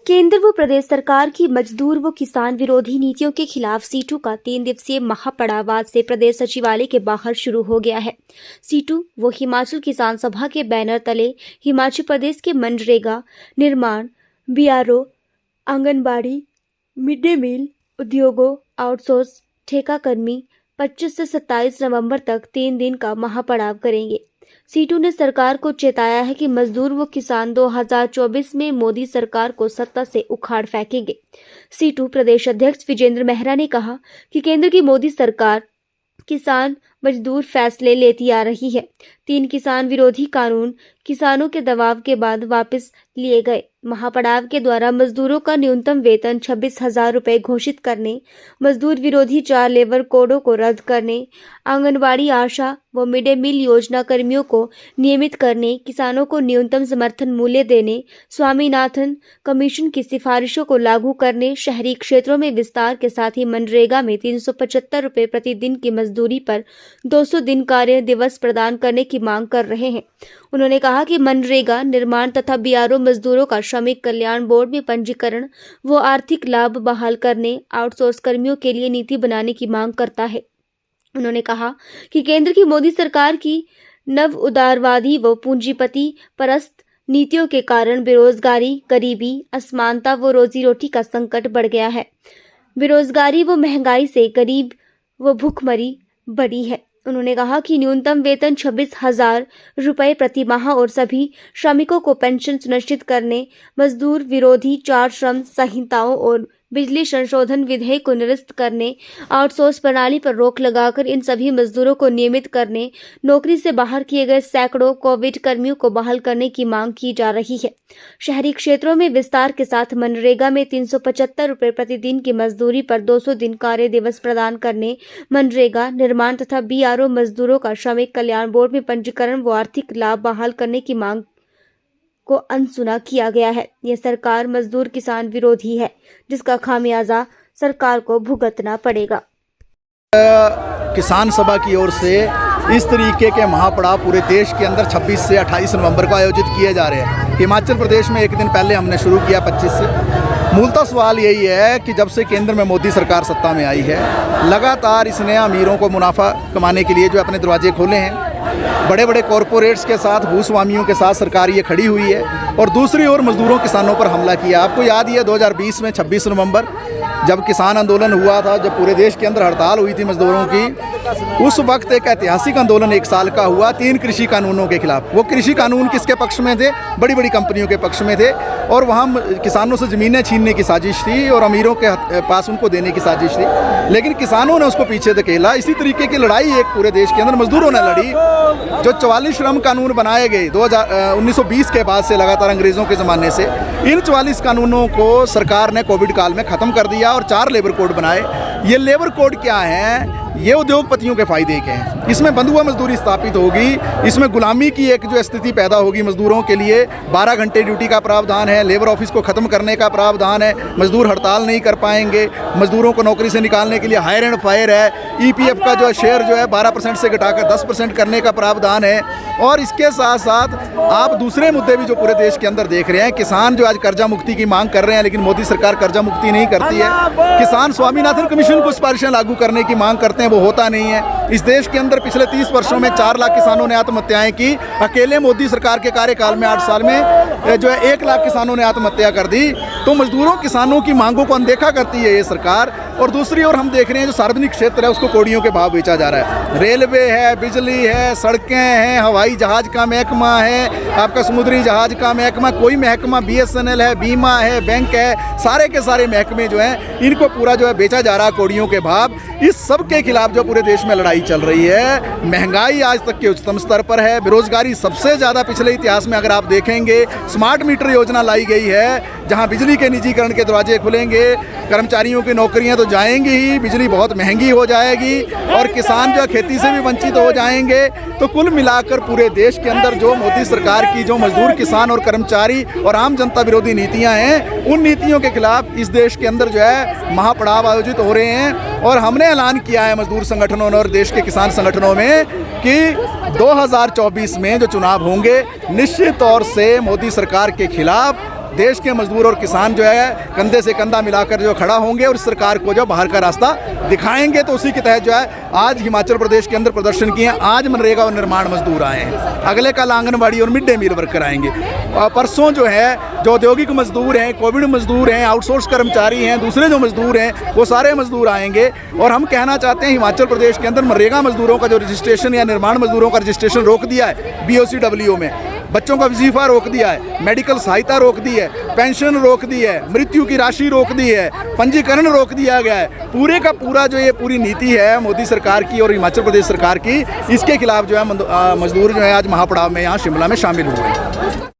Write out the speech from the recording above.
केंद्र व प्रदेश सरकार की मजदूर व किसान विरोधी नीतियों के खिलाफ सीटू का 3 दिवसीय महापड़ाव आज से प्रदेश सचिवालय के बाहर शुरू हो गया है। सीटू व हिमाचल किसान सभा के बैनर तले हिमाचल प्रदेश के मनरेगा, निर्माण, BRO, anganwadi, mid day meal, उद्योगों, आउटसोर्स, ठेका कर्मी 25 से 27 नवंबर तक 3 दिन का महापड़ाव करेंगे। सीटू ने सरकार को चेताया है कि मजदूर व किसान 2024 में मोदी सरकार को सत्ता से उखाड़ फेंकेंगे। सीटू प्रदेश अध्यक्ष विजेंद्र मेहरा ने कहा कि केंद्र की मोदी सरकार किसान मजदूर फैसले लेती आ रही है। 3 किसान विरोधी कानून किसानों के दबाव के बाद वापस लिए गए। महापड़ाव के द्वारा मजदूरों का न्यूनतम वेतन 26,000 रुपये घोषित करने, मजदूर विरोधी 4 लेबर कोडों को रद्द करने, आंगनबाड़ी, आशा व मिड डे मील योजना कर्मियों को नियमित करने, किसानों को न्यूनतम समर्थन मूल्य देने, स्वामीनाथन कमीशन की सिफारिशों को लागू करने, शहरी क्षेत्रों में विस्तार के साथ ही मनरेगा में 375 रुपये प्रतिदिन की मजदूरी पर 200 दिन कार्य दिवस प्रदान करने की मांग कर रहे हैं। उन्होंने कहा कि मनरेगा, निर्माण तथा बीआरओ मजदूरों का श्रमिक कल्याण बोर्ड में पंजीकरण व आर्थिक लाभ बहाल करने, आउटसोर्स कर्मियों के लिए नीति बनाने की मांग करता है। उन्होंने कहा कि केंद्र की मोदी सरकार की नव उदारवादी व पूंजीपति परस्त नीतियों के कारण बेरोजगारी, गरीबी, असमानता व रोजी रोटी का संकट बढ़ गया है। बेरोजगारी व महंगाई से गरीब व भूखमरी बढ़ी है। उन्होंने कहा कि न्यूनतम वेतन 26,000 रुपये प्रति माह और सभी श्रमिकों को पेंशन सुनिश्चित करने, मजदूर विरोधी 4 श्रम संहिताओं और बिजली संशोधन विधेयक को निरस्त करने, आउटसोर्स प्रणाली पर रोक लगाकर इन सभी मजदूरों को नियमित करने, नौकरी से बाहर किए गए सैकड़ों कोविड कर्मियों को बहाल करने की मांग की जा रही है। शहरी क्षेत्रों में विस्तार के साथ मनरेगा में 375 रुपये प्रतिदिन की मजदूरी पर 200 दिन कार्य दिवस प्रदान करने, मनरेगा, निर्माण तथा बीआरओ मजदूरों का श्रमिक कल्याण बोर्ड में पंजीकरण व आर्थिक लाभ बहाल करने की मांग को अनसुना किया गया है। यह सरकार मजदूर किसान विरोधी है, जिसका खामियाजा सरकार को भुगतना पड़ेगा। किसान सभा की ओर से इस तरीके के महापड़ाव पूरे देश के अंदर 26 से 28 नवंबर को आयोजित किए जा रहे हैं। हिमाचल प्रदेश में एक दिन पहले हमने शुरू किया 25 से। मूलतः सवाल यही है कि जब से केंद्र में मोदी सरकार सत्ता में आई है, लगातार इसने अमीरों को मुनाफा कमाने के लिए जो अपने दरवाजे खोले हैं, बड़े बड़े कॉरपोरेट्स के साथ, भूस्वामियों के साथ सरकार ये खड़ी हुई है और दूसरी ओर मजदूरों किसानों पर हमला किया। आपको याद ही है 2020 में 26 नवंबर जब किसान आंदोलन हुआ था, जब पूरे देश के अंदर हड़ताल हुई थी मजदूरों की, उस वक्त एक ऐतिहासिक आंदोलन 1 साल का हुआ 3 कृषि कानूनों के खिलाफ। वो कृषि कानून किसके पक्ष में थे? बड़ी बड़ी कंपनियों के पक्ष में थे और वहाँ किसानों से ज़मीनें छीनने की साजिश थी और अमीरों के पास उनको देने की साजिश थी, लेकिन किसानों ने उसको पीछे धकेला। इसी तरीके की लड़ाई एक पूरे देश के अंदर मजदूरों ने लड़ी। जो 44 श्रम कानून बनाए गए 1920 के बाद से लगातार अंग्रेज़ों के ज़माने से, इन 44 कानूनों को सरकार ने कोविड काल में ख़त्म कर दिया और 4 लेबर कोड बनाए। ये लेबर कोड क्या हैं? ये उद्योगपतियों के फ़ायदे के हैं। इसमें बंधुआ मजदूरी स्थापित होगी, इसमें गुलामी की एक जो स्थिति पैदा होगी मजदूरों के लिए। 12 घंटे ड्यूटी का प्रावधान है, लेबर ऑफिस को ख़त्म करने का प्रावधान है, मजदूर हड़ताल नहीं कर पाएंगे, मजदूरों को नौकरी से निकालने के लिए हायर एंड फायर है, ईपीएफ का जो शेयर जो है 12% से घटाकर 10% करने का प्रावधान है। और इसके साथ साथ आप दूसरे मुद्दे भी जो पूरे देश के अंदर देख रहे हैं, किसान जो आज कर्जा मुक्ति की मांग कर रहे हैं, लेकिन मोदी सरकार कर्जा मुक्ति नहीं करती है। किसान स्वामीनाथन कमीशन को सिफारिशें लागू करने की मांग करते हैं, वो होता नहीं है। इस देश के अंदर पिछले 30 वर्षों में 4 लाख किसानों ने आत्महत्याएं की। अकेले मोदी सरकार के कार्यकाल में 8 साल में जो है 1 लाख किसानों ने आत्महत्या कर दी। तो मजदूरों किसानों की मांगों को अनदेखा करती है ये सरकार। और दूसरी ओर हम देख रहे हैं जो सार्वजनिक क्षेत्र है उसको कौड़ियों के भाव बेचा जा रहा है। रेलवे है, बिजली है, सड़कें हैं, हवाई जहाज का महकमा है, आपका समुद्री जहाज का महकमा, कोई महकमा, BSNL है, बीमा है, बैंक है, सारे के सारे महकमे जो हैं इनको पूरा जो है बेचा जा रहा है कौड़ियों के भाव। इस सब के खिलाफ जो पूरे देश में लड़ाई चल रही है। महंगाई आज तक के उच्चतम स्तर पर है, बेरोजगारी सबसे ज़्यादा पिछले इतिहास में अगर आप देखेंगे। स्मार्ट मीटर योजना लाई गई है, जहां बिजली के निजीकरण के दरवाजे खुलेंगे, कर्मचारियों की नौकरियां तो जाएंगी ही, बिजली बहुत महंगी हो जाएगी और किसान जो खेती से भी वंचित हो जाएंगे। तो कुल मिलाकर पूरे देश के अंदर जो मोदी सरकार की जो मजदूर, किसान और कर्मचारी और आम जनता विरोधी नीतियां हैं, उन नीतियों के खिलाफ इस देश के अंदर जो है महापड़ाव आयोजित हो रहे हैं। और हमने ऐलान किया है मजदूर संगठनों ने और देश के किसान संगठनों में कि 2024 में जो चुनाव होंगे, निश्चित तौर से मोदी सरकार के खिलाफ देश के मजदूर और किसान जो है कंधे से कंधा मिलाकर जो खड़ा होंगे और सरकार को जो बाहर का रास्ता दिखाएंगे। तो उसी के तहत जो है आज हिमाचल प्रदेश के अंदर प्रदर्शन किए हैं। आज मनरेगा और निर्माण मजदूर आए हैं, अगले कल आंगनबाड़ी और मिड डे मील वर्कर आएंगे, परसों जो है जो औद्योगिक मजदूर हैं, कोविड मजदूर हैं, आउटसोर्स कर्मचारी हैं, दूसरे जो मजदूर हैं वो सारे मजदूर आएंगे। और हम कहना चाहते हैं हिमाचल प्रदेश के अंदर मनरेगा मजदूरों का जो रजिस्ट्रेशन या निर्माण मजदूरों का रजिस्ट्रेशन रोक दिया है BOCWO में, बच्चों का वजीफा रोक दिया है, मेडिकल सहायता रोक दी है, पेंशन रोक दी है, मृत्यु की राशि रोक दी है, पंजीकरण रोक दिया गया है। पूरे का पूरा जो ये पूरी नीति है मोदी सरकार की और हिमाचल प्रदेश सरकार की, इसके खिलाफ जो है मजदूर जो है आज महापड़ाव में यहाँ शिमला में शामिल हुए हैं।